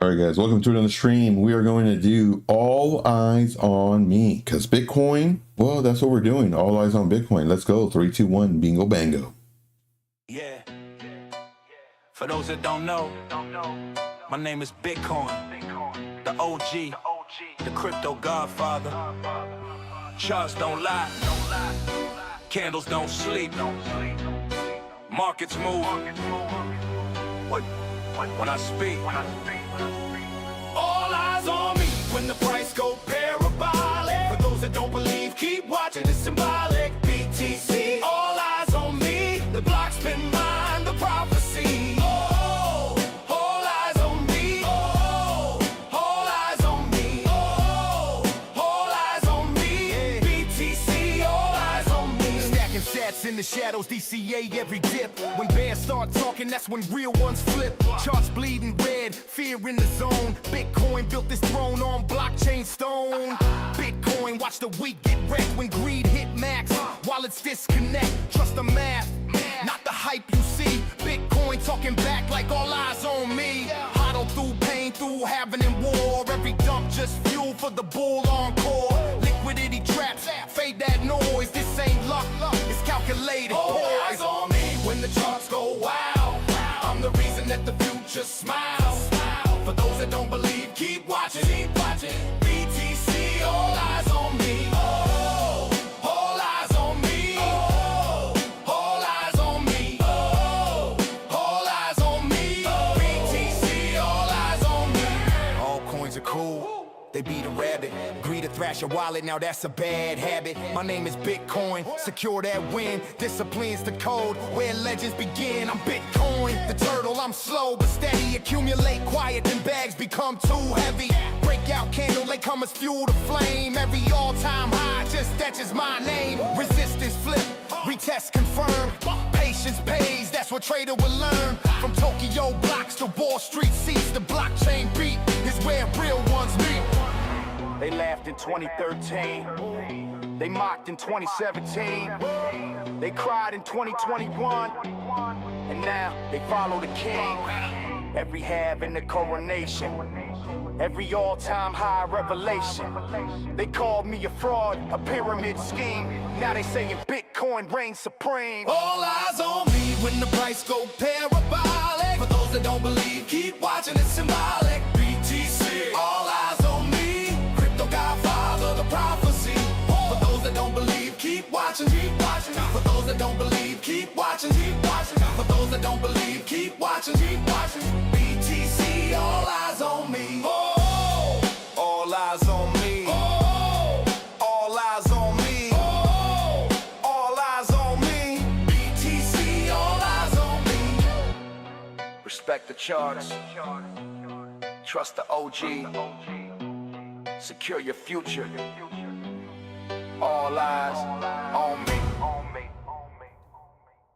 All right, guys, welcome to another stream. We are going to do all eyes on me because Bitcoin, well, that's what we're doing. All eyes on Bitcoin. Let's go. 3, 2, 1, bingo, bango. Yeah. For those that don't know, my name is Bitcoin, the OG, the crypto godfather. Charts don't lie, candles don't sleep, markets move. When I speak, all eyes on me when the price go parabolic. For those that don't believe, keep watching, it's symbolic. BTC, all eyes on me. The block's been mine, the prophecy. Oh, all eyes on me. Oh, all eyes on me. Oh, all eyes on me. BTC, all eyes on me. Stacking sats in the shadows, DCA every dip. When bears start talking, that's when real ones flip. Charts bleeding red, fear in the zone. Bitcoin built this throne on blockchain stone. Bitcoin, watch the weak get wrecked when greed hit max. Wallets disconnect, trust the math, not the hype you see. Bitcoin talking back like all eyes on me. Huddle through pain, through having and war. Every dump just fuel for the bull encore. Liquidity traps, fade that noise. This ain't luck, it's calculated. All eyes on me when the charts go wow. I'm the reason that the future smiles. For those that don't believe, keep watching, BTC, all eyes on me. Oh, all eyes on me. Oh, all eyes on me. Oh, all eyes on me. BTC, all eyes on me. All coins are cool, they beat a rabbit. Greed to thrash your wallet, now that's a bad habit. My name is Bitcoin, secure that win. Discipline's the code, where legends begin. I'm Bitcoin, the turtle, I'm slow but steady. Accumulate quiet, then bags become too heavy. Breakout candle, they come as fuel to flame. Every all-time high just etches my name. Resistance flip, retest confirm. Patience pays, that's what trader will learn. From Tokyo blocks to Wall Street seats, the blockchain beat is where real ones meet. They laughed in 2013, they mocked in 2017, they cried in 2021, and now they follow the king. Every half in the coronation, every all-time high revelation. They called me a fraud, a pyramid scheme. Now they saying Bitcoin reigns supreme. All eyes on me when the price go parabolic. For those that don't believe, keep watching, it's symbolic. BTC, all eyes on me. Crypto godfather, the prophecy. For those that don't believe, keep watching, For those that don't believe, keep watching, For those that don't believe, keep watching, BTC, all eyes on me. Oh, all eyes on me. Oh, all eyes on me. Oh, all eyes on me. BTC, all eyes on me. Respect the charts. Trust the OG. Secure your future. All eyes on me.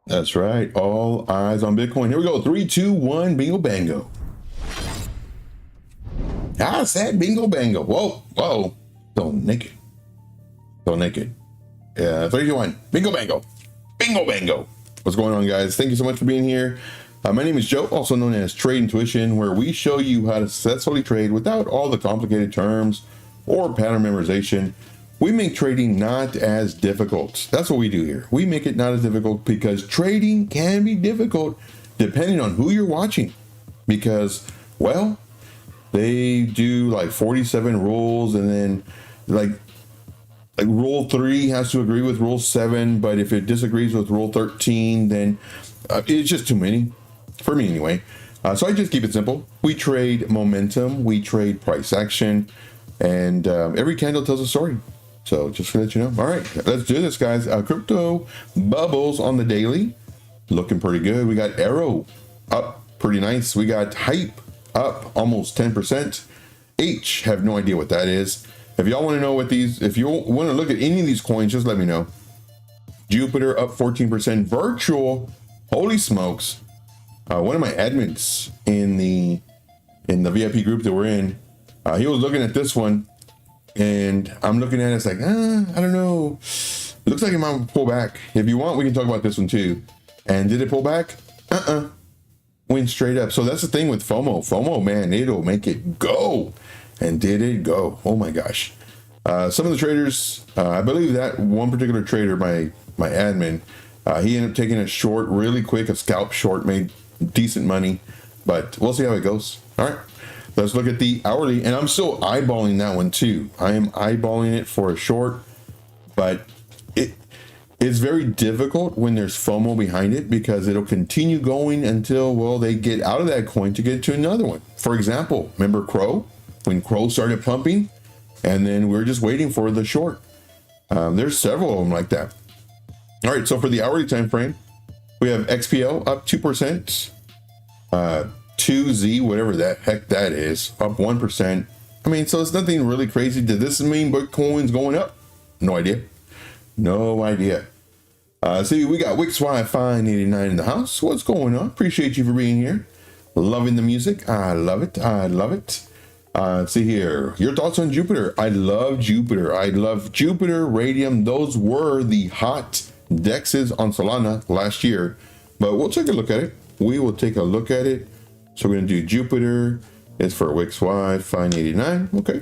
That's right. All eyes on Bitcoin. Here we go. 3, 2, 1, bingo, bango. I said bingo, bango. Whoa. Don't naked. Yeah, 3, 2, 1, bingo, bango. Bingo, bango. What's going on, guys? Thank you so much for being here. My name is Joe, also known as Trade Intuition, where we show you how to successfully trade without all the complicated terms or pattern memorization. We make trading not as difficult. That's what we do here. We make it not as difficult because trading can be difficult depending on who you're watching. Because, well, they do like 47 rules, and then like rule 3 has to agree with rule 7, but if it disagrees with rule 13, then it's just too many. For me anyway. So I just keep it simple. We trade momentum, we trade price action, and every candle tells a story. So just to let you know. All right, let's do this, guys. Crypto bubbles on the daily, looking pretty good. We got Arrow up pretty nice. We got Hype up almost 10%. H, have no idea what that is. If y'all want to know what these, if you want to look at any of these coins, just let me know. Jupiter up 14%. Virtual, holy smokes. One of my admins in the VIP group that we're in, he was looking at this one, and I'm looking at it, it's like, I don't know. It looks like it might pull back. If you want, we can talk about this one too. And did it pull back? went straight up. So that's the thing with FOMO. FOMO, man, it'll make it go. And did it go? Oh my gosh. Some of the traders, I believe that one particular trader, my admin, he ended up taking a short really quick, a scalp short, made decent money, but we'll see how it goes. All right, let's look at the hourly, and I'm still eyeballing that one too. I am eyeballing it for a short, but it's very difficult when there's FOMO behind it, because it'll continue going until, well, they get out of that coin to get to another one. For example, remember Crow? When Crow started pumping, and then we're just waiting for the short. There's several of them like that. All right, so for the hourly time frame, we have XPO up 2%, 2Z, whatever that heck that is, up 1%. I mean, so it's nothing really crazy. Did this mean Bitcoin's going up? No idea. No idea. See, we got WixY 589 in the house. What's going on? Appreciate you for being here. Loving the music. I love it. I love it. See here, your thoughts on Jupiter. I love Jupiter. I love Jupiter, Radium. Those were the hot dexes on Solana last year, but we'll take a look at it. We will take a look at it. So we're going to do Jupiter. It's for WixY 589. Okay.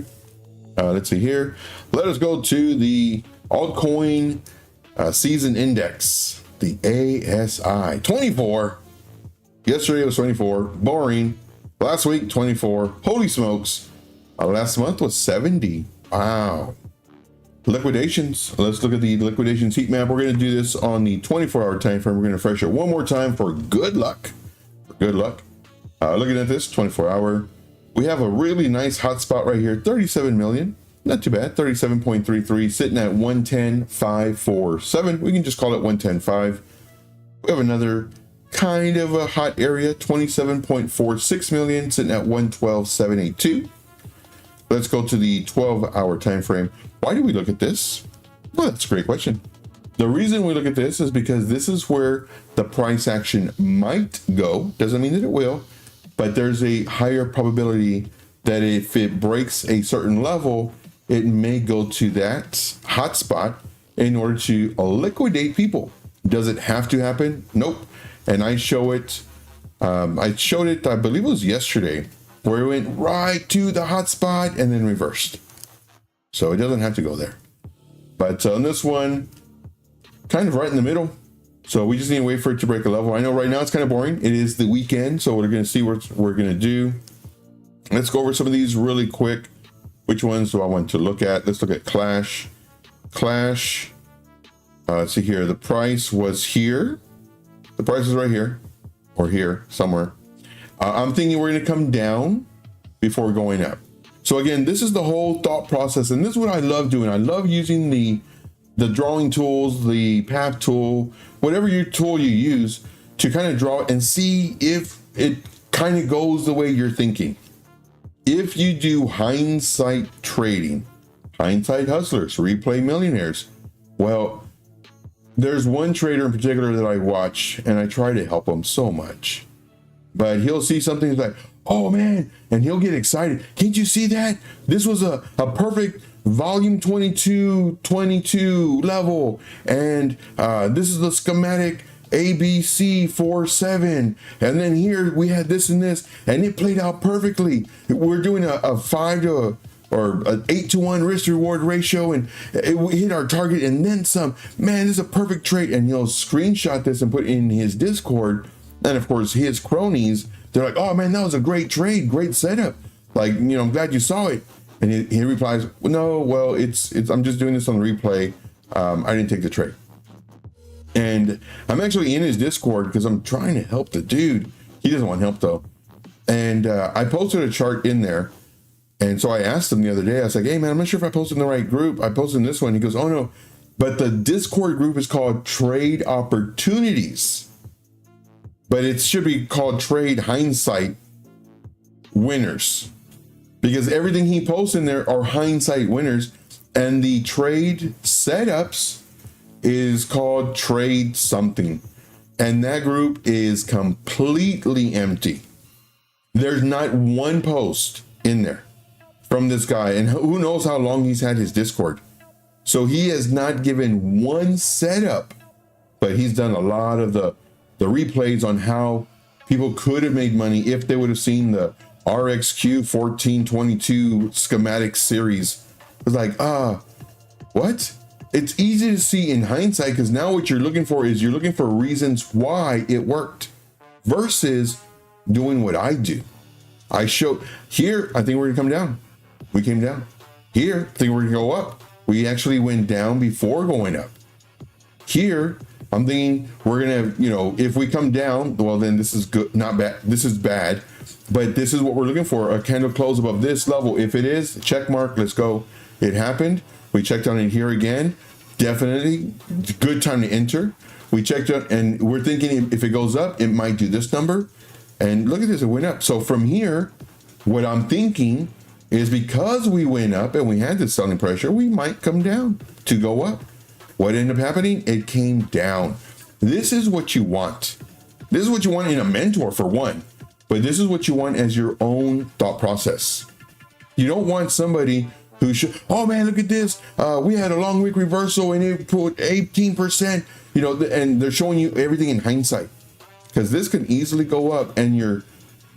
Let's see here. Let us go to the altcoin season index, the ASI 24. Yesterday it was 24. Boring. Last week, 24. Holy smokes. Last month was 70. Wow. Liquidations. Let's look at the liquidations heat map. We're going to do this on the 24-hour time frame. We're going to refresh it one more time for good luck. Looking at this 24-hour, we have a really nice hotspot right here. 37 million. Not too bad. 37.33, sitting at 110.547. We can just call it 110.5. We have another kind of a hot area, 27.46 million, sitting at 112.782. Let's go to the 12-hour time frame. Why do we look at this? Well, that's a great question. The reason we look at this is because this is where the price action might go. Doesn't mean that it will, but there's a higher probability that if it breaks a certain level, it may go to that hotspot in order to liquidate people. Does it have to happen? Nope. And I show it, I showed it, I believe it was yesterday, where it went right to the hotspot and then reversed. So it doesn't have to go there. But on this one, kind of right in the middle. So we just need to wait for it to break a level. I know right now it's kind of boring. It is the weekend, so we're going to see what we're going to do. Let's go over some of these really quick. Which ones do I want to look at? Let's look at Clash. Let's see here. The price was here. The price is right here, or here somewhere. I'm thinking we're going to come down before going up. So again, this is the whole thought process, and this is what I love doing. I love using the drawing tools, the path tool, whatever your tool you use to kind of draw and see if it kind of goes the way you're thinking. If you do hindsight trading, hindsight hustlers, replay millionaires, well, there's one trader in particular that I watch and I try to help him so much, but he'll see something like, oh man, and he'll get excited. Can't you see that? This was a perfect volume 22 level. And this is the schematic ABC 47. And then here we had this and this, and it played out perfectly. We're doing a 5 to or an 8-to-1 risk reward ratio, and we hit our target and then some. Man, this is a perfect trade. And he'll screenshot this and put it in his Discord. And of course, his cronies, they're like, oh man, that was a great trade, great setup. Like, you know, I'm glad you saw it. And he replies, no, well, it's I'm just doing this on the replay. I didn't take the trade. And I'm actually in his Discord because I'm trying to help the dude. He doesn't want help though. And I posted a chart in there. And so I asked him the other day, I was like, hey man, I'm not sure if I posted in the right group. I posted in this one. He goes, oh no, but the Discord group is called Trade Opportunities. But it should be called Trade Hindsight Winners, because everything he posts in there are hindsight winners, and the trade setups is called Trade Something, and that group is completely empty. There's not one post in there from this guy, and who knows how long he's had his Discord. So he has not given one setup, but he's done a lot of the replays on how People could have made money if they would have seen the RXQ 1422 schematic series. It's like, what? It's easy to see in hindsight, because now what you're looking for is you're looking for reasons why it worked versus doing what I do. I showed here, I think we're gonna come down. We came down. Here, I think we're gonna go up. We actually went down before going up. Here, I'm thinking we're gonna, you know, if we come down, well, then this is good, not bad. This is bad, but this is what we're looking for. A candle close above this level. If it is, check mark, let's go. It happened. We checked on it here again. Definitely good time to enter. We checked out and we're thinking if it goes up, it might do this number. And look at this, it went up. So from here, what I'm thinking is because we went up and we had this selling pressure, we might come down to go up. What ended up happening? It came down. This is what you want. This is what you want in a mentor, for one, but this is what you want as your own thought process. You don't want somebody who should, oh man, look at this. We had a long wick reversal and it put 18%, you know, and they're showing you everything in hindsight, because this can easily go up. And your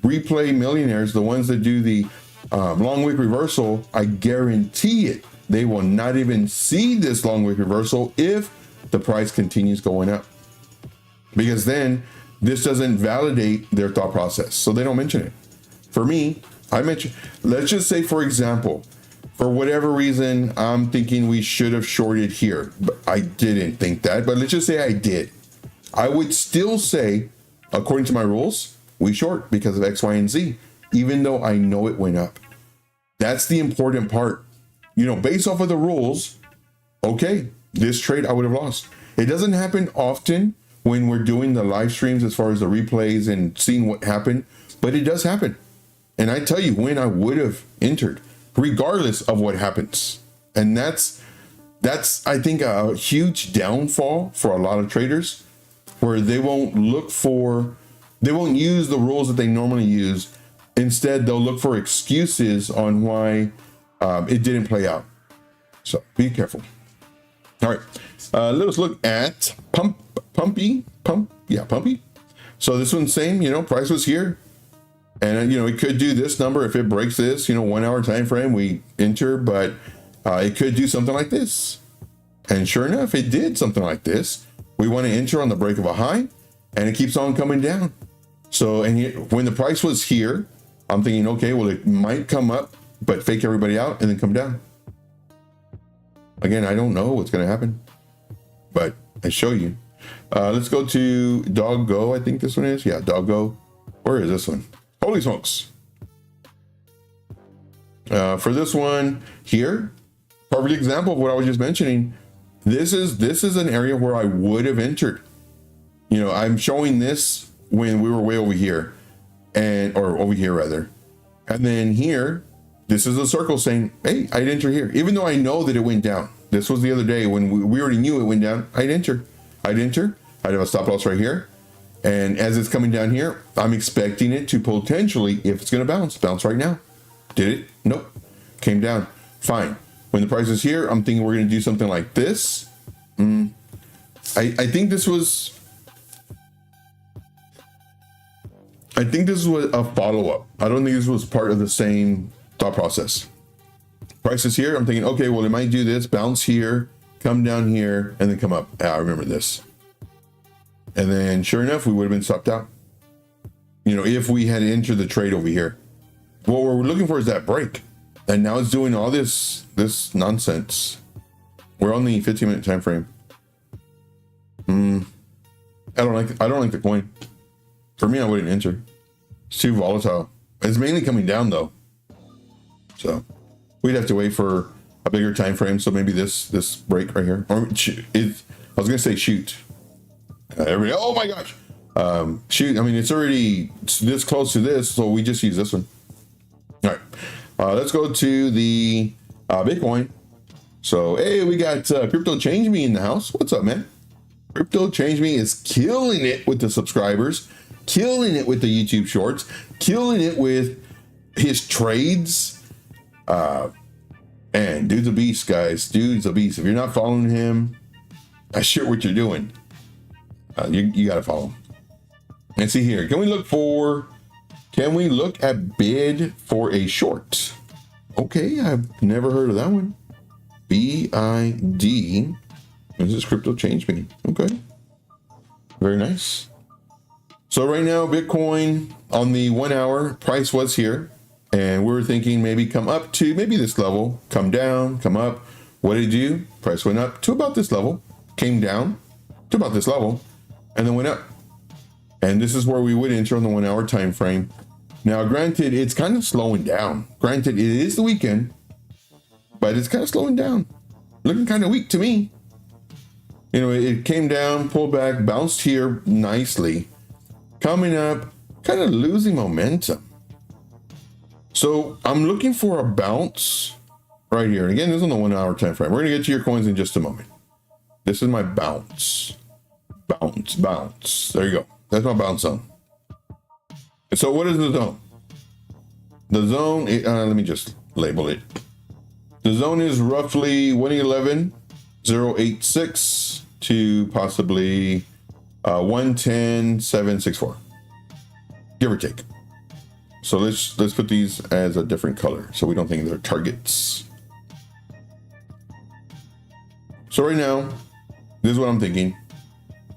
replay millionaires, the ones that do the long wick reversal, I guarantee it, they will not even see this long wick reversal if the price continues going up, because then this doesn't validate their thought process. So they don't mention it. For me, I mention, let's just say, for example, for whatever reason, I'm thinking we should have shorted here, but I didn't think that, but let's just say I did. I would still say, according to my rules, we short because of X, Y, and Z, even though I know it went up. That's the important part. You know, based off of the rules, okay, this trade I would have lost. It doesn't happen often when we're doing the live streams as far as the replays and seeing what happened, but it does happen. And I tell you when I would have entered, regardless of what happens. And that's I think a huge downfall for a lot of traders, where they won't use the rules that they normally use. Instead, they'll look for excuses on why it didn't play out. So be careful. All right, let us look at Pumpy. So this one's same, you know, price was here. And, you know, it could do this number. If it breaks this, you know, 1 hour time frame, we enter, but it could do something like this. And sure enough, it did something like this. We want to enter on the break of a high, and it keeps on coming down. So, and when the price was here, I'm thinking, okay, well, it might come up, but fake everybody out and then come down. Again, I don't know what's going to happen, but I show you. Let's go to Doggo. I think this one is. Yeah, Doggo. Where is this one? Holy smokes. For this one here, perfect example of what I was just mentioning. This is an area where I would have entered. You know, I'm showing this when we were way over here, or over here rather. And then here, this is a circle saying, hey, I'd enter here, even though I know that it went down. This was the other day when we already knew it went down. I'd enter. I'd have a stop loss right here. And as it's coming down here, I'm expecting it to potentially, if it's going to bounce right now. Did it? Nope. Came down. Fine. When the price is here, I'm thinking we're going to do something like this. I think this was a follow-up. I don't think this was part of the same thought process. Price is here. I'm thinking, okay, well, it might do this, bounce here, come down here, and then come up. I remember this. And then sure enough, we would have been stopped out. You know, if we had entered the trade over here. What we're looking for is that break. And now it's doing all this nonsense. We're on the 15-minute time frame. I don't like the coin. For me, I wouldn't enter. It's too volatile. It's mainly coming down though. So we'd have to wait for a bigger time frame. So maybe this break right here. Or I was gonna say shoot. Oh my gosh. Shoot. I mean, it's already this close to this, so we just use this one. All right. Let's go to the Bitcoin. So, hey, we got Crypto Change Me in the house. What's up, man? Crypto Change Me is killing it with the subscribers, killing it with the YouTube shorts, killing it with his trades. And dude's a beast, guys. Dude's a beast. If you're not following him, not sure what you're doing. You got to follow him. And see here, can we look at bid for a short? Okay, I've never heard of that one. BID. What does this crypto change mean? Okay. Very nice. So right now, Bitcoin on the 1 hour price was here. And we were thinking maybe come up to maybe this level, come down, come up. What did it do? Price went up to about this level, came down to about this level, and then went up. And this is where we would enter on the 1 hour time frame. Now, granted, it's kind of slowing down. Granted, it is the weekend, but it's kind of slowing down. Looking kind of weak to me. You know, it came down, pulled back, bounced here nicely. Coming up, kind of losing momentum. So I'm looking for a bounce right here. And again, this is on the 1 hour time frame. We're going to get to your coins in just a moment. This is my bounce. Bounce, bounce. There you go. That's my bounce zone. And so what is the zone? The zone, let me just label it. The zone is roughly 111.086 to possibly 110.764, give or take. So let's put these as a different color so we don't think they're targets. So right now, this is what I'm thinking.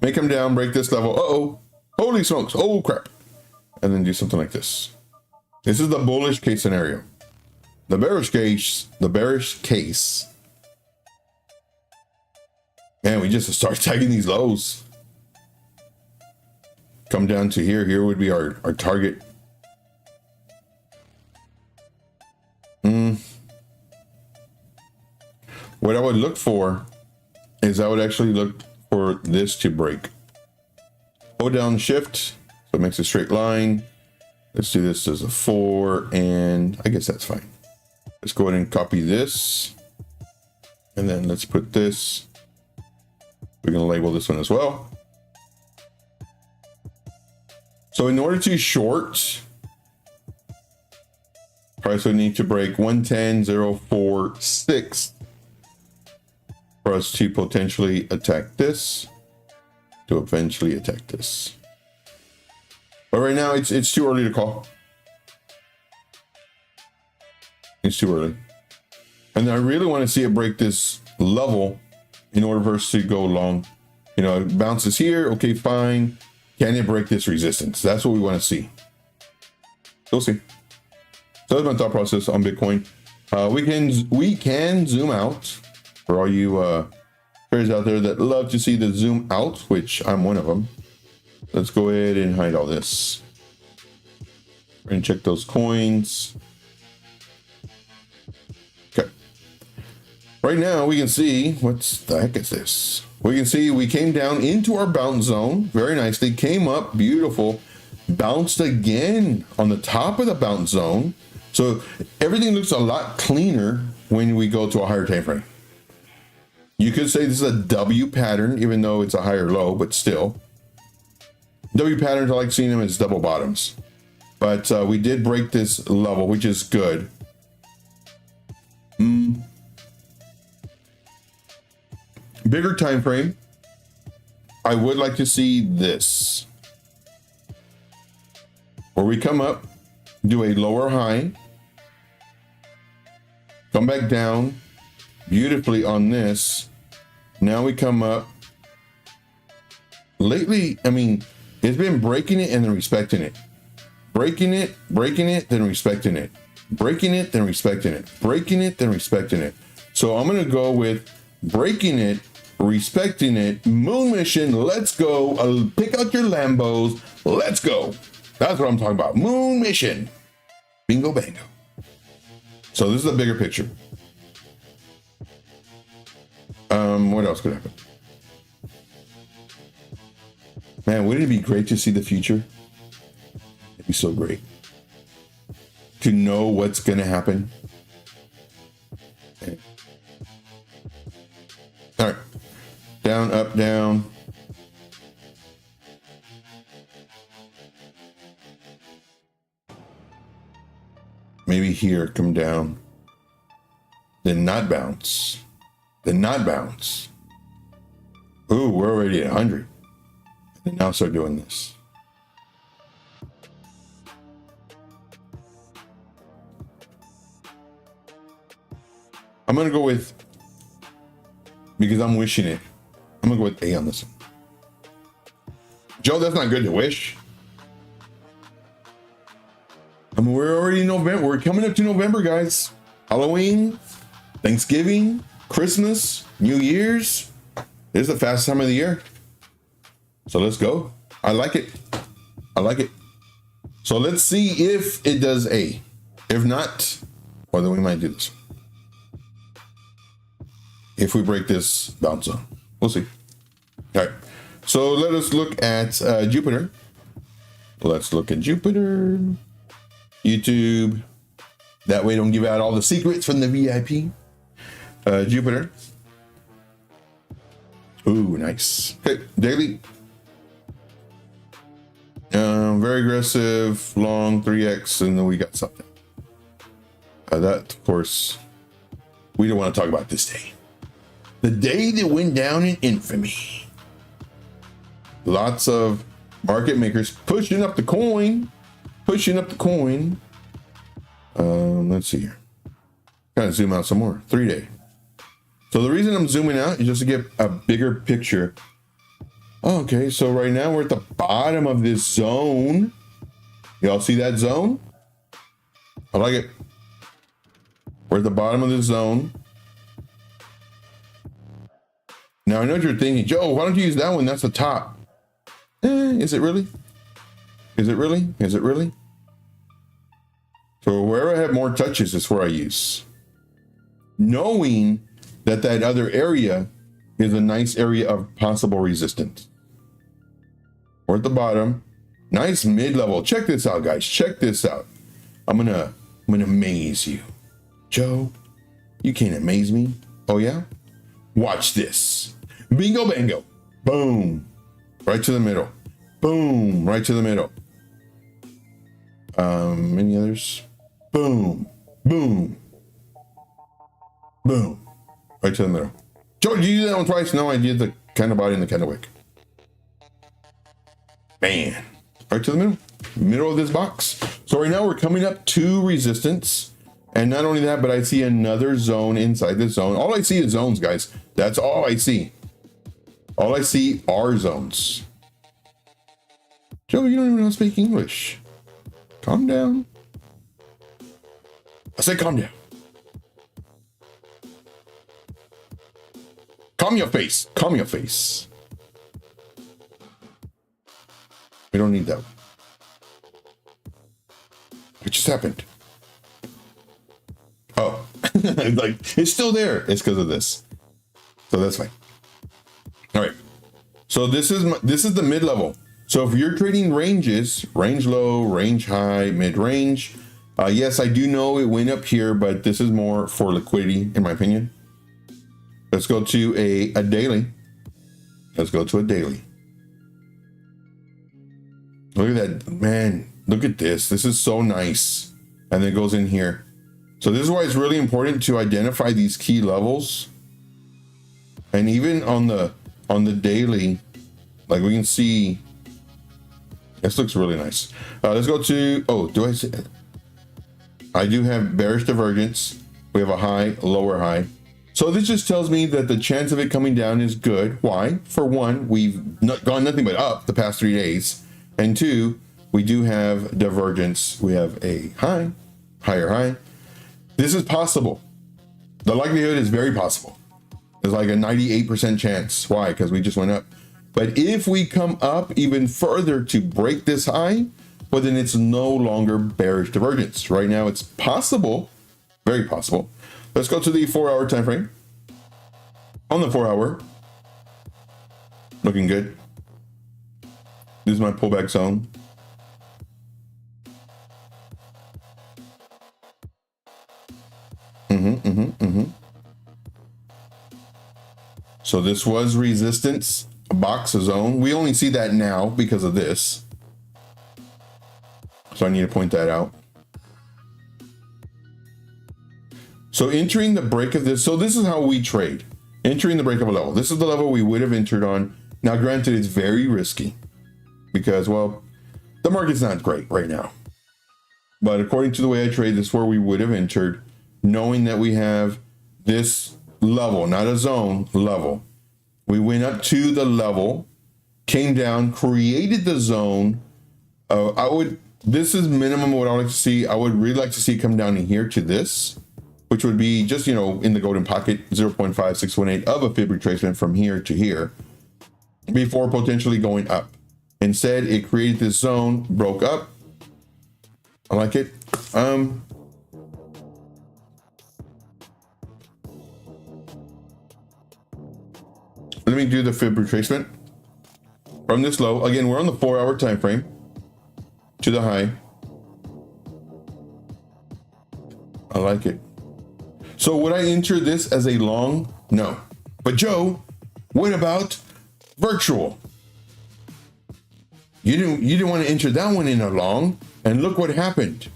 May come down, break this level. Uh-oh, holy smokes, oh crap. And then do something like this. This is the bullish case scenario. The bearish case. Man, we just start tagging these lows. Come down to here. Here would be our target. What I would look for is I would actually look for this to break. Hold down shift, so it makes a straight line. Let's do this as a 4, and I guess that's fine. Let's go ahead and copy this, and then let's put this. We're going to label this one as well. So in order to short, price would need to break 110.046 for us to potentially attack this, to eventually attack this. But right now it's too early to call. It's too early. And I really want to see it break this level in order for us to go long. You know, it bounces here. Okay, fine. Can it break this resistance? That's what we want to see. We'll see. So that's my thought process on Bitcoin. We can zoom out for all you traders out there that love to see the zoom out, which I'm one of them. Let's go ahead and hide all this. We're going to check those coins. Okay. Right now we can see, what the heck is this? We can see we came down into our bounce zone very nicely, came up, beautiful, bounced again on the top of the bounce zone. So everything looks a lot cleaner when we go to a higher time frame. You could say this is a W pattern, even though it's a higher low, but still. W patterns, I like seeing them as double bottoms. But we did break this level, which is good. Bigger time frame. I would like to see this, where we come up, do a lower high, come back down beautifully on this. Now we come up. Lately, I mean, it's been breaking it and then respecting it. Breaking it, then respecting it. Breaking it, then respecting it. Breaking it, then respecting it. So I'm going to go with breaking it, respecting it, moon mission, let's go. Pick out your Lambos, let's go. That's what I'm talking about. Moon mission. Bingo bango. So this is a bigger picture. What else could happen? Man, wouldn't it be great to see the future? It'd be so great to know what's going to happen. Okay. All right. Down, up, down. Maybe here, come down. Then not bounce. Then not bounce. Ooh, we're already at 100. And now start doing this. I'm gonna go with, because I'm wishing it, I'm gonna go with A on this one. Joe, that's not good to wish. I mean, we're already in November. We're coming up to November, guys. Halloween, Thanksgiving, Christmas, New Year's. This is the fastest time of the year. So let's go. I like it. I like it. So let's see if it does A. If not, well, then we might do this. If we break this bounce zone, we'll see. All right. So let us look at Jupiter. Let's look at Jupiter. YouTube. That way, don't give out all the secrets from the VIP. Jupiter. Ooh, nice. Okay, daily. Very aggressive, long 3x, and then we got something. That, of course, we don't want to talk about this day. The day that went down in infamy. Lots of market makers pushing up the coin. Pushing up the coin. Let's see here. Gotta zoom out some more. 3-day. So the reason I'm zooming out is just to get a bigger picture. Okay, so right now we're at the bottom of this zone. Y'all see that zone? I like it. We're at the bottom of this zone. Now I know what you're thinking, Joe, why don't you use that one? That's the top. Is it really? Is it really? Is it really? So wherever I have more touches is where I use. Knowing that that other area is a nice area of possible resistance. We're at the bottom. Nice mid-level. Check this out, guys. Check this out. I'm gonna amaze you. Joe, you can't amaze me. Oh yeah? Watch this. Bingo bango. Boom. Right to the middle. Boom. Right to the middle. Any others? Boom. Boom. Boom. Right to the middle. Joe, did you do that one twice? No, I did the kind of body and the kind of wick. Man. Right to the middle. Middle of this box. So right now we're coming up to resistance. And not only that, but I see another zone inside this zone. All I see is zones, guys. That's all I see. All I see are zones. Joe, you don't even know how to speak English. Calm down. I said calm down. Calm your face. Calm your face. We don't need that. What just happened? Oh, like it's still there. It's because of this. So that's fine. All right. So this is the mid level. So if you're trading ranges, range low, range high, mid range, yes, I do know it went up here, but this is more for liquidity, in my opinion. Let's go to a daily. Let's go to a daily. Look at that, man. Look at this. This is so nice. And then it goes in here. So this is why it's really important to identify these key levels. And even on the daily, like we can see, this looks really nice. Let's go to, oh, do I see? I do have bearish divergence. We have a high, lower high. So this just tells me that the chance of it coming down is good. Why? For one, we've gone nothing but up the past 3 days. And two, we do have divergence. We have a high, higher high. This is possible. The likelihood is very possible. There's like a 98% chance. Why? Because we just went up. But if we come up even further to break this high, well, then it's no longer bearish divergence. Right now, it's possible, very possible. Let's go to the 4-hour time frame. On the 4-hour, looking good. This is my pullback zone. So this was resistance, a box, a zone. We only see that now because of this. So I need to point that out. So entering the break of this, so this is how we trade. Entering the break of a level. This is the level we would have entered on. Now, granted, it's very risky because, well, the market's not great right now. But according to the way I trade, this is where we would have entered, knowing that we have this level, not a zone, level. We went up to the level, came down, created the zone. This is minimum what I would like to see. I would really like to see it come down in here to this, which would be just, in the golden pocket, 0.5618 of a fib retracement from here to here before potentially going up. Instead, it created this zone, broke up. I like it. Let me do the fib retracement from this low. Again, we're on the 4-hour time frame to the high. I like it. So would I enter this as a long? No. But Joe, what about virtual? You didn't want to enter that one in a long, and look what happened.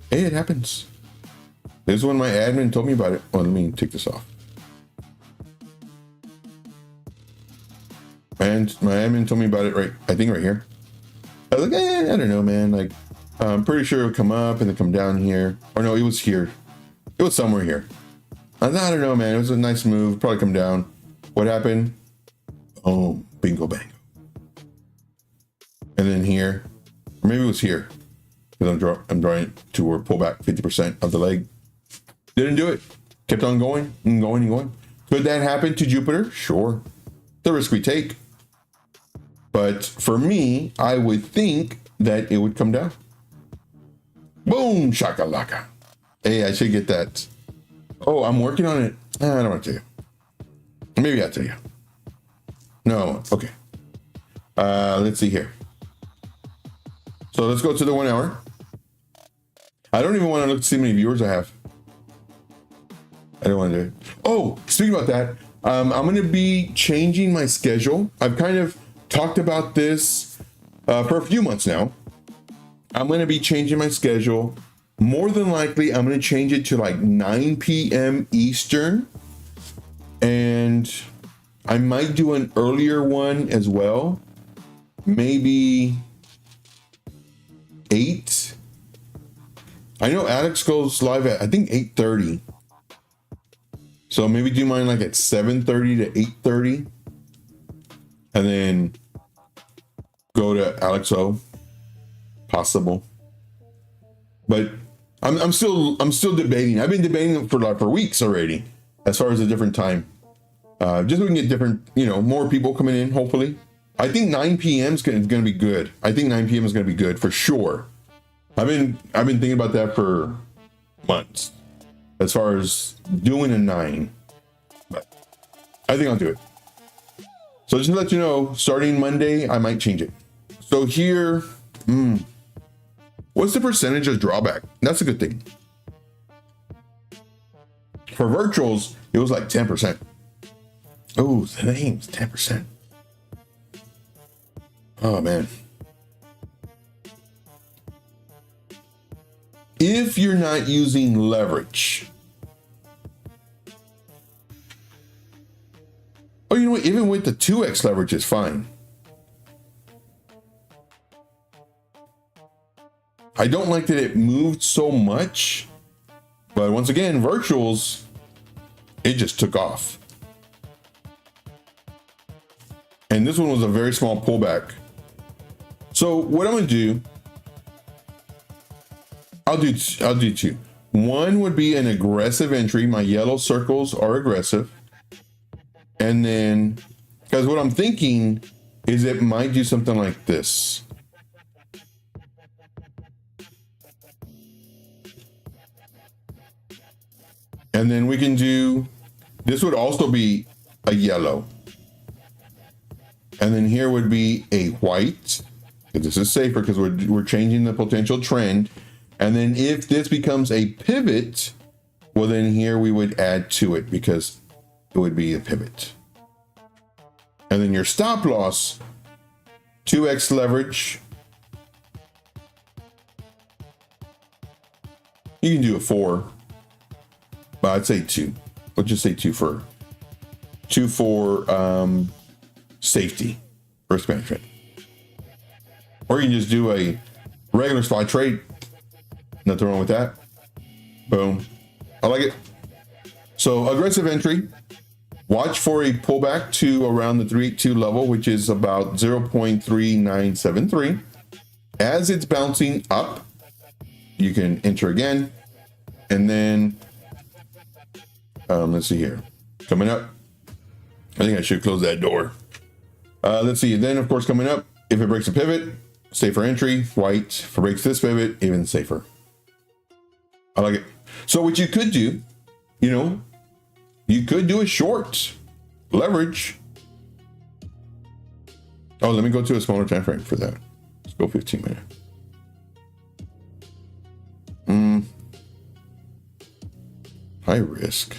Hey, it happens. This is when my admin told me about it. Oh, let me take this off. And my admin told me about it right here. I was like, I don't know, man. Like, I'm pretty sure it'll come up and then come down here. Or no, it was here. It was somewhere here. I don't know, man. It was a nice move. Probably come down. What happened? Oh, bingo bango. And then here, or maybe it was here, because I'm drawing it to pull back 50% of the leg. Didn't do it. Kept on going and going and going. Could that happen to Jupiter? Sure. The risk we take. But for me, I would think that it would come down. Boom, shakalaka. Hey, I should get that. Oh, I'm working on it. I don't want to tell you. Maybe I'll tell you. No, okay. Let's see here. So let's go to the 1 hour. I don't even want to look to see how many viewers I have. I don't want to do it. Oh, speaking about that, I'm going to be changing my schedule. I've kind of talked about this for a few months now. I'm going to be changing my schedule. More than likely, I'm going to change it to like 9 p.m. Eastern. And I might do an earlier one as well. Maybe 8. I know Alex goes live at, I think, 8:30. So maybe do mine like at 7:30 to 8:30. And then go to Alex O. Possible. But I'm still debating. I've been debating for weeks already as far as a different time. Just so we can get different, more people coming in, hopefully. I think 9 p.m. is going to be good. I think 9 p.m. is going to be good for sure. I've been thinking about that for months as far as doing a 9. But I think I'll do it. So just to let you know, starting Monday, I might change it. So here, what's the percentage of drawback? That's a good thing. For virtuals, it was like 10%. Oh, the name's 10%. Oh, man. If you're not using leverage. Oh, you know what? Even with the 2x leverage is fine. I don't like that it moved so much. But once again, virtuals, it just took off. And this one was a very small pullback. So what I'm going to do, I'll do 2. One would be an aggressive entry. My yellow circles are aggressive. And then, because what I'm thinking is it might do something like this. And then we can do, this would also be a yellow. And then here would be a white, because this is safer because we're changing the potential trend. And then if this becomes a pivot, well, then here we would add to it because it would be a pivot. And then your stop loss, 2x leverage. You can do a 4, but I'd say 2. Let's just say 2 for safety, risk management. Or you can just do a regular spot trade. Nothing wrong with that. Boom. I like it. So aggressive entry. Watch for a pullback to around the 382 level, which is about 0.3973. As it's bouncing up, you can enter again. And then, let's see here. Coming up. I think I should close that door. Let's see. Then, of course, coming up, if it breaks a pivot, safer entry, white. If it breaks this pivot, even safer. I like it. So what you could do, you know, you could do a short leverage. Oh, let me go to a smaller time frame for that. Let's go 15 minute. High risk.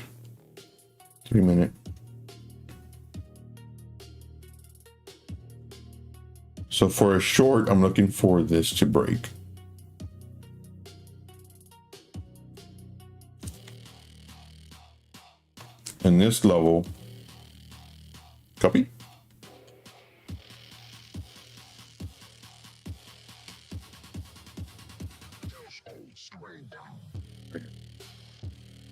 3 minute. So for a short, I'm looking for this to break. And this level, copy.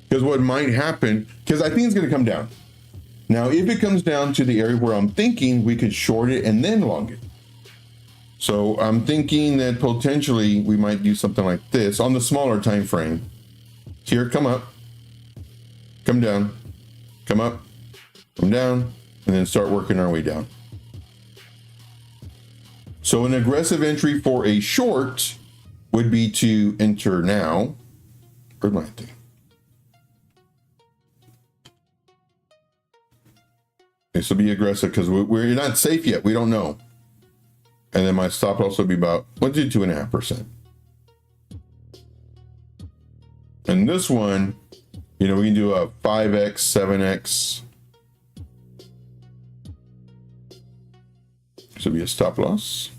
Because what might happen, because I think it's going to come down. Now, if it comes down to the area where I'm thinking we could short it and then long it. So I'm thinking that potentially we might do something like this on the smaller time frame. Here, come up, come down. Come up, come down, and then start working our way down. So an aggressive entry for a short would be to enter now. Where's my thing? This will be aggressive because we're not safe yet. We don't know. And then my stop loss will be about, let's do 2.5%. And this one, you know, we can do a 5x, 7x. This will be a stop loss.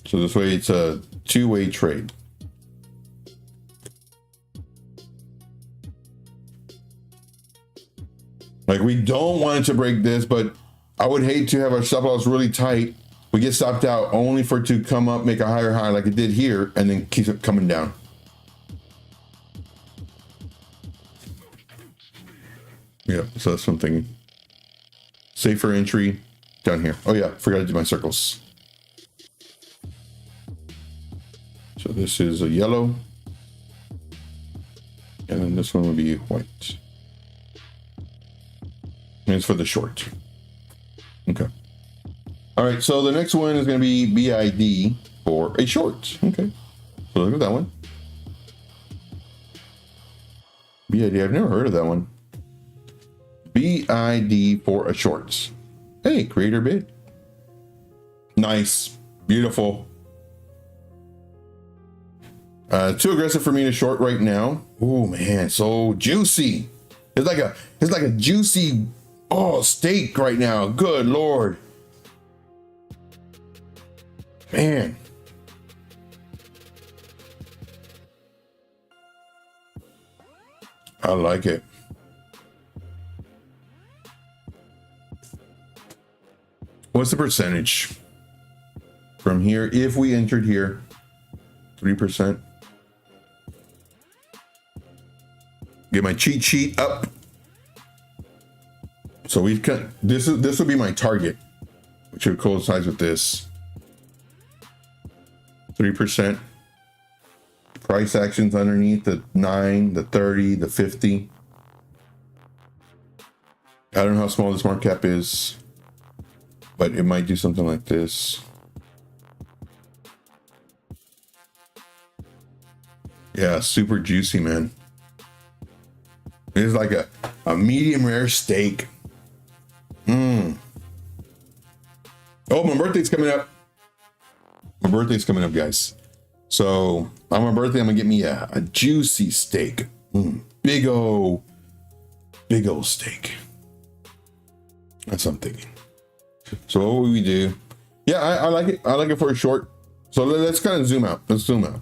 So this way it's a two-way trade. Like we don't want it to break this, but I would hate to have our stop loss really tight. We get stopped out only for it to come up, make a higher high like it did here, and then keep it coming down. Yeah, so that's what I'm thinking. Safer entry down here. Oh yeah, forgot to do my circles. So this is a yellow. And then this one will be white. And it's for the short. Okay. All right, so the next one is going to be BID for a short. Okay, so look at that one. BID, I've never heard of that one. BID for a short. Hey, creator bid. Nice, beautiful. Too aggressive for me to short right now. Oh man, so juicy. It's like a juicy steak right now. Good Lord. Man. I like it. What's the percentage from here? If we entered here, 3%. Get my cheat sheet up. So we cut this will be my target, which would coincide with this. 3%. Price actions underneath the 9, the 30, the 50. I don't know how small this market cap is, but it might do something like this. Yeah, super juicy, man. It's like a medium rare steak. Oh, my birthday's coming up. My birthday's coming up, guys. So on my birthday, I'm gonna get me a juicy steak. Big old steak. That's what I'm thinking. So what would we do? Yeah, I like it. I like it for a short. So let's kind of zoom out. Let's zoom out.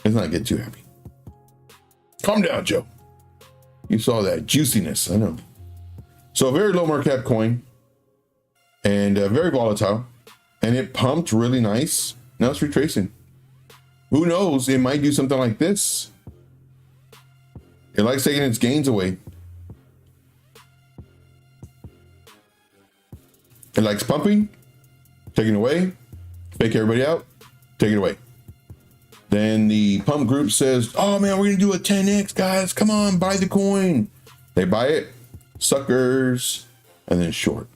Let's not get too happy. Calm down, Joe. You saw that juiciness. I know. So a very low market cap coin and very volatile, and it pumped really nice. Now it's retracing. Who knows? It might do something like this. It likes taking its gains away. It likes pumping, taking away, fake everybody out, take it away. Then the pump group says, oh man, we're gonna do a 10x, guys. Come on, buy the coin. They buy it, suckers, and then short.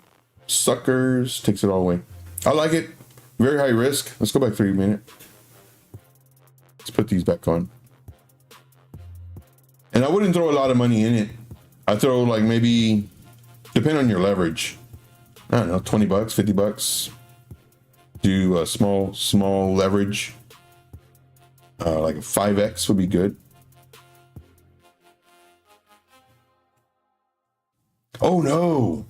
Suckers, takes it all away. I like it. Very high risk. Let's go back 3 minutes. Let's put these back on. And I wouldn't throw a lot of money in it. I throw like maybe, depend on your leverage. I don't know, 20 bucks, 50 bucks. Do a small leverage. Like a 5x would be good. Oh no.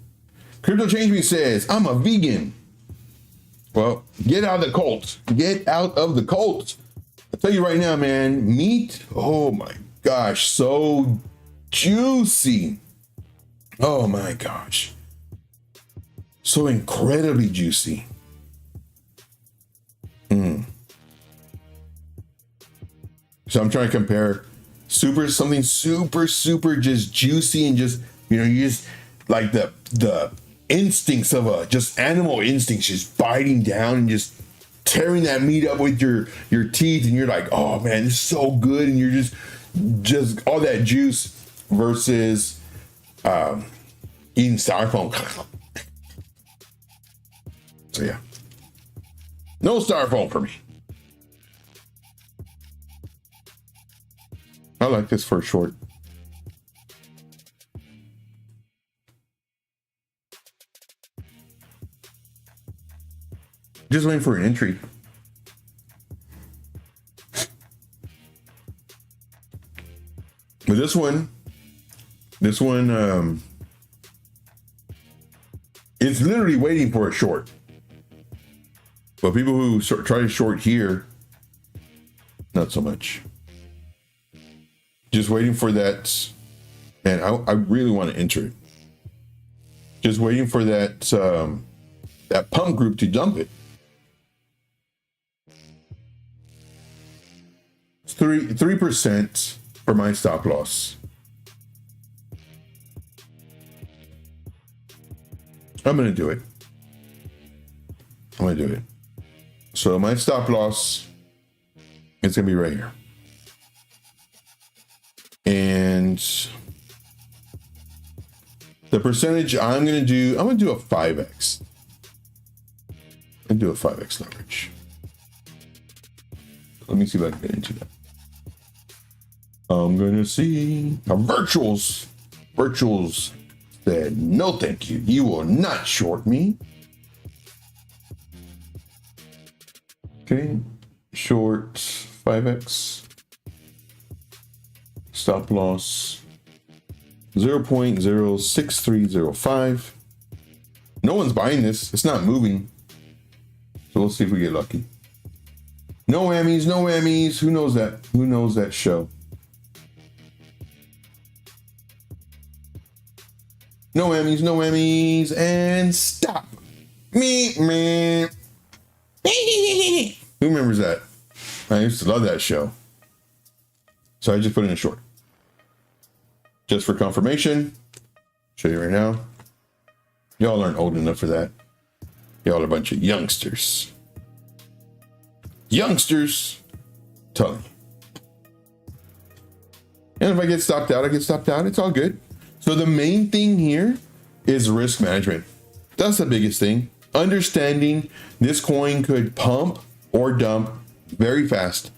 Crypto Change Me says, I'm a vegan. Well, get out of the cult. Get out of the cult. I'll tell you right now, man, meat, oh my gosh, so juicy. Oh my gosh. So incredibly juicy. So I'm trying to compare something super just juicy and just, you know, you just like the instincts of just animal instincts, just biting down and just tearing that meat up with your teeth, and you're like, oh man, this is so good, and you're just all that juice versus eating styrofoam. So yeah, no styrofoam for me. I like this for a short. Just waiting for an entry. But this one, it's literally waiting for a short. But people who try to short here, not so much. Just waiting for that, and I really want to enter it. Just waiting for that that pump group to dump it. It's 3% for my stop loss. I'm gonna do it. I'm gonna do it. So my stop loss is gonna be right here. And the percentage I'm gonna do a 5x. And do a 5x leverage. Let me see if I can get into that. I'm gonna see virtuals said no thank you, you will not short me. Okay, short 5x, stop loss 0.06305. No one's buying this, it's not moving, so we'll see if we get lucky. No whammies, no whammies. Who knows that show? No whammies, no whammies, and stop. Me. Who remembers that? I used to love that show. So I just put in a short. Just for confirmation. Show you right now. Y'all aren't old enough for that. Y'all are a bunch of youngsters. Telling you. And if I get stopped out, I get stopped out. It's all good. So the main thing here is risk management. That's the biggest thing. Understanding this coin could pump or dump very fast.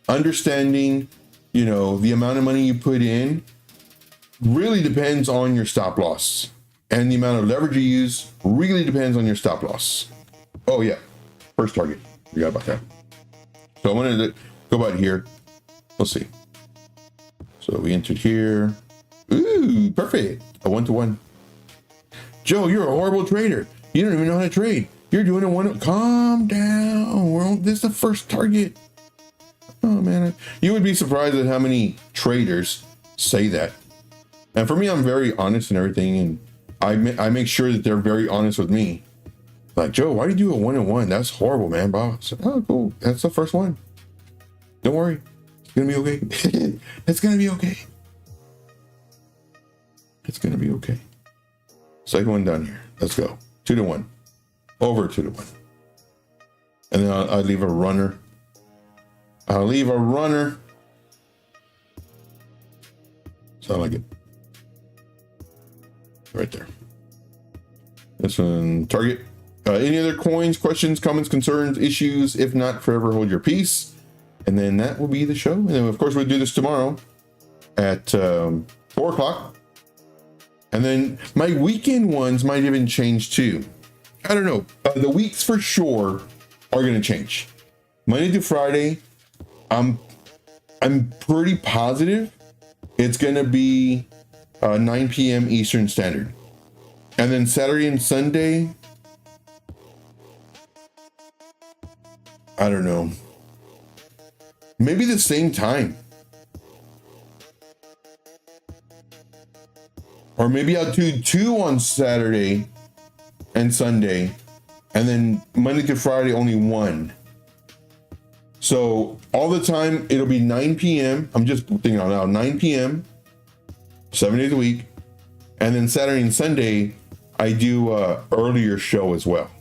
Understanding, you know, the amount of money you put in really depends on your stop loss. And the amount of leverage you use really depends on your stop loss. Oh yeah, first target. Forgot about that. So I'm gonna go about here. Let's see. So we entered here. Ooh, perfect. A 1-to-1. Joe, you're a horrible trader. You don't even know how to trade. You're doing a one. Calm down. This is the first target. Oh man, you would be surprised at how many traders say that. And for me, I'm very honest and everything, and I make sure that they're very honest with me. Like, Joe, why do you do a 1-to-1? That's horrible, man. Bob. So, oh, cool. That's the first one. Don't worry. It's going to be okay. It's going to be okay. It's going to be okay. Second one down here. Let's go. 2 to 1. Over 2 to 1. And then I'll leave a runner. I'll leave a runner. So I like it. Right there. This one, target. Any other coins, questions, comments, concerns, issues? If not, forever hold your peace. And then that will be the show. And then, of course, we'll do this tomorrow at 4 o'clock. And then my weekend ones might even change too. I don't know. The weeks for sure are going to change. Monday to Friday, I'm pretty positive it's going to be 9 p.m. Eastern Standard. And then Saturday and Sunday, I don't know. Maybe the same time. Or maybe I'll do 2 on Saturday and Sunday, and then Monday to Friday, only 1. So all the time, it'll be 9 p.m. I'm just thinking out loud, 9 p.m., 7 days a week. And then Saturday and Sunday, I do a earlier show as well.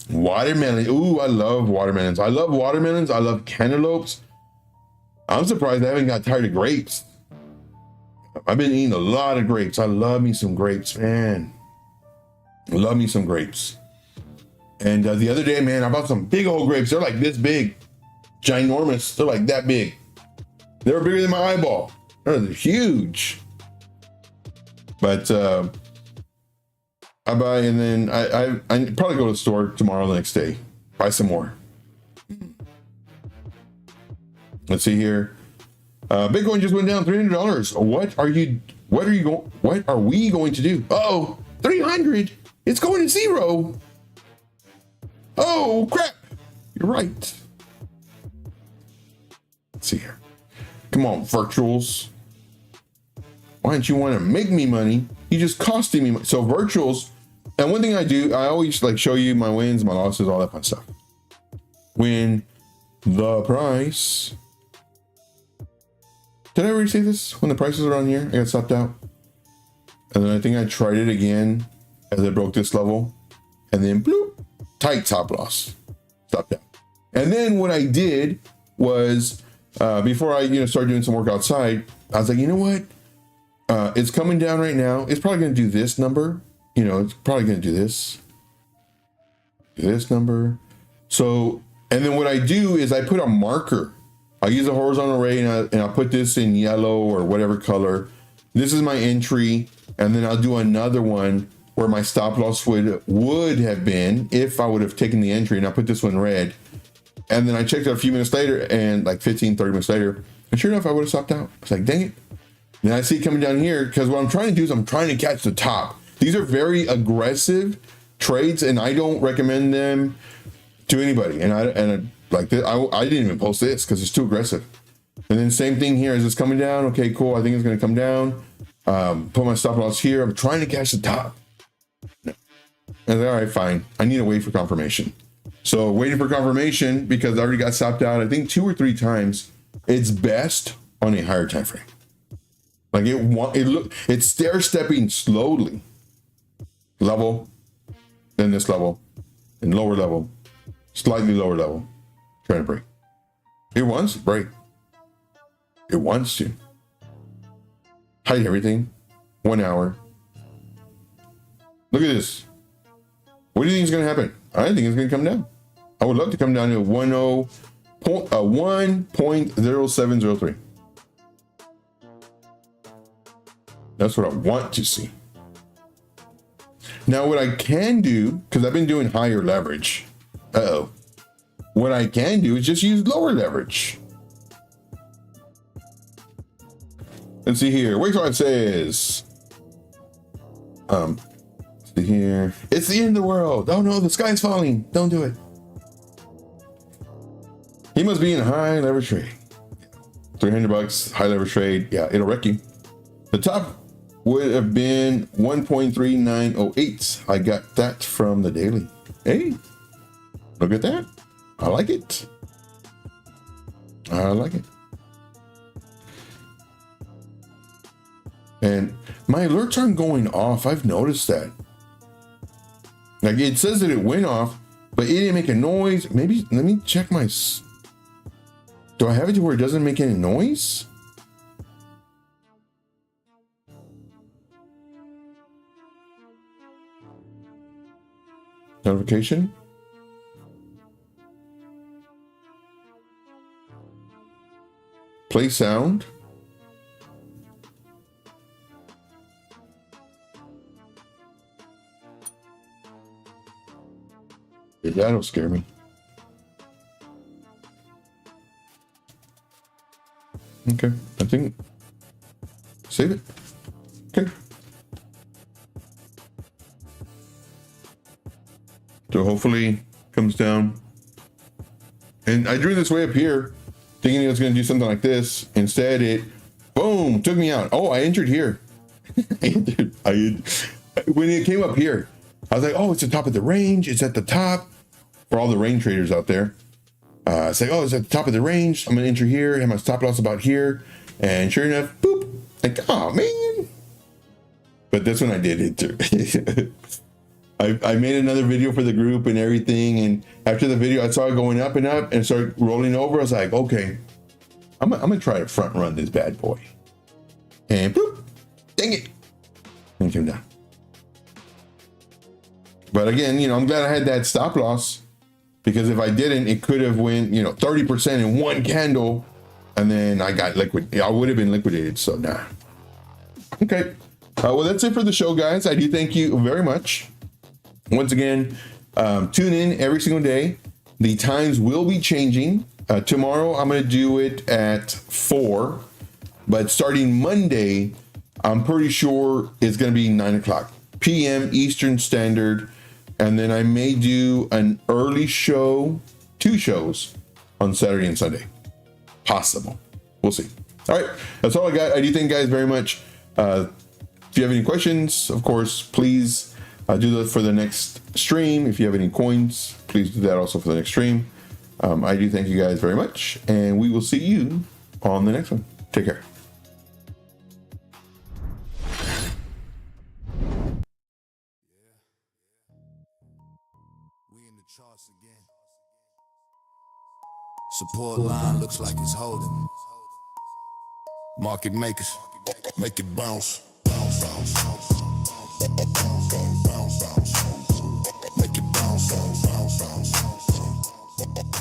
Watermelon. Ooh, I love watermelons. I love watermelons. I love cantaloupes. I'm surprised I haven't got tired of grapes. I've been eating a lot of grapes. I love me some grapes, man. I love me some grapes. And the other day, man, I bought some big old grapes. They're like this big, ginormous. They're like that big. They were bigger than my eyeball. They're huge. But I buy, and then I probably go to the store tomorrow, the next day, buy some more. Let's see here. Bitcoin just went down $300. What are we going to do? Oh, 300. It's going to 0. Oh, crap. You're right. Let's see here. Come on, virtuals. Why don't you want to make me money? You just costing me money. So virtuals, and one thing I do, I always like show you my wins, my losses, all that fun stuff. When the price, did I already say this? When the prices are on here, I got stopped out. And then I think I tried it again as I broke this level. And then bloop, tight top loss, stopped out. And then what I did was, before I started doing some work outside, I was like, you know what? It's coming down right now. It's probably going to do this number. It's probably going to do this number. So, and then what I do is I put a marker. I use a horizontal array and I'll put this in yellow or whatever color. This is my entry. And then I'll do another one where my stop loss would have been if I would have taken the entry, and I'll put this one red. And then I checked out a few minutes later, and like 15, 30 minutes later, and sure enough, I would have stopped out. I was like, dang it. Then I see it coming down here, because what I'm trying to do is I'm trying to catch the top. These are very aggressive trades, and I don't recommend them to anybody. And I like this, I didn't even post this because it's too aggressive. And then same thing here, as it's coming down. Okay, cool. I think it's going to come down. Put my stop loss here. I'm trying to catch the top. And all right, fine. I need to wait for confirmation. So waiting for confirmation, because I already got stopped out, I think 2 or 3 times. It's best on a higher time frame. Like it's stair stepping slowly. Level, then this level, and lower level, slightly lower level, trying to break. It wants to break. It wants to. Hide everything. 1 hour. Look at this. What do you think is going to happen? I think it's going to come down. I would love to come down to 1.0703. That's what I want to see. Now, what I can do, because I've been doing higher leverage. What I can do is just use lower leverage. Let's see here. Wakefire says, see here. It's the end of the world. Oh no, the sky's falling. Don't do it. He must be in high leverage trade. $300, high leverage trade. Yeah, it'll wreck you. The top would have been 1.3908. I got that from the daily. Hey, look at that. I like it. I like it. And my alerts aren't going off. I've noticed that. Like it says that it went off, but it didn't make a noise. Maybe let me check my. Do I have it to where it doesn't make any noise? Notification. Play sound. Yeah, that'll scare me. Okay, I think save it. Okay. So hopefully comes down. And I drew this way up here, thinking it was going to do something like this. Instead, it boom took me out. Oh, I entered here. When it came up here, I was like, oh, it's the top of the range. It's at the top for all the range traders out there. It's like, oh, it's at the top of the range. I'm going to enter here. And my stop loss about here. And sure enough, boop. Like, oh, man. But that's when I did it too. I made another video for the group and everything. And after the video, I saw it going up and started rolling over. I was like, okay, I'm going to try to front run this bad boy. And boop, dang it. And it came down. But again, you know, I'm glad I had that stop loss, because if I didn't, it could have went, you know, 30% in one candle, and then I got liquid. I would have been liquidated. So nah. Okay. Well, that's it for the show, guys. I do thank you very much. Once again, tune in every single day. The times will be changing. Tomorrow, I'm going to do it at 4, but starting Monday, I'm pretty sure it's going to be 9 o'clock p.m. Eastern Standard. And then I may do an early show, 2 shows on Saturday and Sunday. Possible. We'll see. All right. That's all I got. I do thank you guys very much. If you have any questions, of course, please do that for the next stream. If you have any coins, please do that also for the next stream. I do thank you guys very much. And we will see you on the next one. Take care. Support line looks like it's holding. Market makers, make it bounce. Bounce, bounce, bounce. Bounce, bounce, bounce. Make it bounce, bounce, bounce, bounce.